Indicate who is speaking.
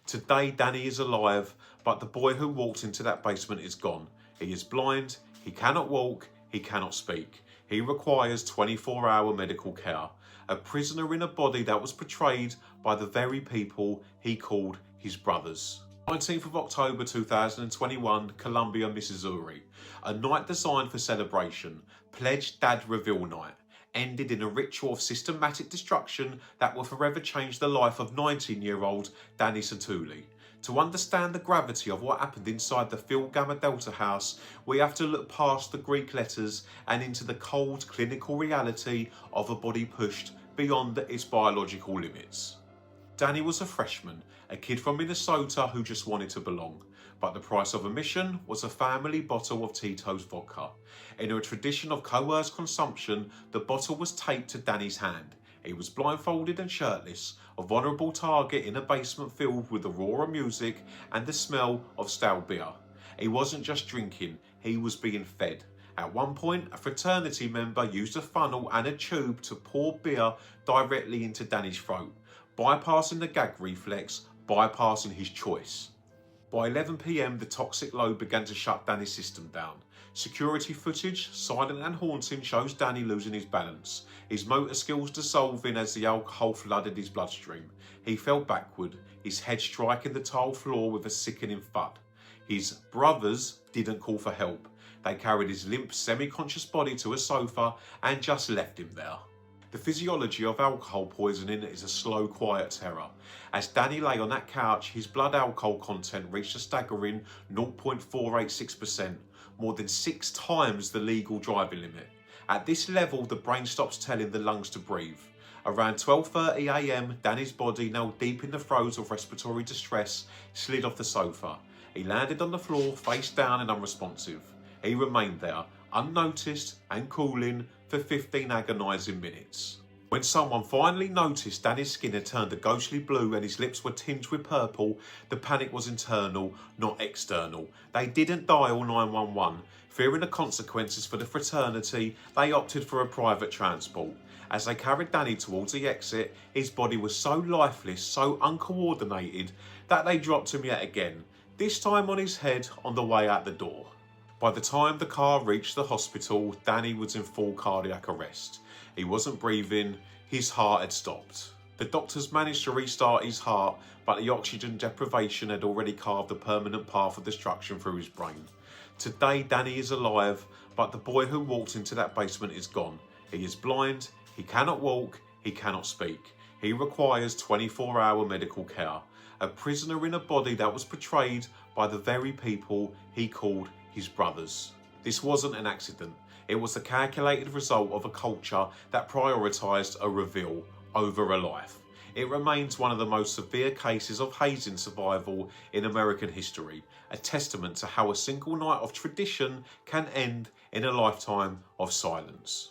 Speaker 1: Today, Danny is alive, but the boy who walked into that basement is gone. He is blind, he cannot walk, he cannot speak. He requires 24-hour medical care. A prisoner in a body that was portrayed by the very people he called his brothers. 19th of October 2021, Columbia, Missouri. A night designed for celebration, pledged Dad Reveal Night, ended in a ritual of systematic destruction that will forever change the life of 19-year-old Danny Santulli. To understand the gravity of what happened inside the Phi Gamma Delta house, we have to look past the Greek letters and into the cold clinical reality of a body pushed beyond its biological limits. Danny was a freshman, a kid from Minnesota who just wanted to belong. But the price of admission was a family bottle of Tito's vodka. In a tradition of coerced consumption, the bottle was taped to Danny's hand. He was blindfolded and shirtless, a vulnerable target in a basement filled with the roar of music and the smell of stale beer. He wasn't just drinking, he was being fed. At one point, a fraternity member used a funnel and a tube to pour beer directly into Danny's throat, bypassing the gag reflex, bypassing his choice. By 11 p.m, the toxic load began to shut Danny's system down. Security footage, silent and haunting, shows Danny losing his balance, his motor skills dissolving as the alcohol flooded his bloodstream. He fell backward, his head striking the tile floor with a sickening thud. His brothers didn't call for help. They carried his limp, semi-conscious body to a sofa and just left him there. The physiology of alcohol poisoning is a slow, quiet terror. As Danny lay on that couch, his blood alcohol content reached a staggering 0.486%, more than 6 times the legal driving limit. At this level, the brain stops telling the lungs to breathe. Around 12:30 a.m, Danny's body, now deep in the throes of respiratory distress, slid off the sofa. He landed on the floor, face down and unresponsive. He remained there, unnoticed and cooling, for 15 agonising minutes. When someone finally noticed Danny's skin had turned a ghostly blue and his lips were tinged with purple, the panic was internal, not external. They didn't dial 911. Fearing the consequences for the fraternity, they opted for a private transport. As they carried Danny towards the exit, his body was so lifeless, so uncoordinated, that they dropped him yet again, this time on his head on the way out the door. By the time the car reached the hospital, Danny was in full cardiac arrest. He wasn't breathing, his heart had stopped. The doctors managed to restart his heart, but the oxygen deprivation had already carved a permanent path of destruction through his brain. Today, Danny is alive, but the boy who walked into that basement is gone. He is blind, he cannot walk, he cannot speak. He requires 24-hour medical care. A prisoner in a body that was portrayed by the very people he called his brothers. This wasn't an accident. It was the calculated result of a culture that prioritised a reveal over a life. It remains one of the most severe cases of hazing survival in American history, a testament to how a single night of tradition can end in a lifetime of silence.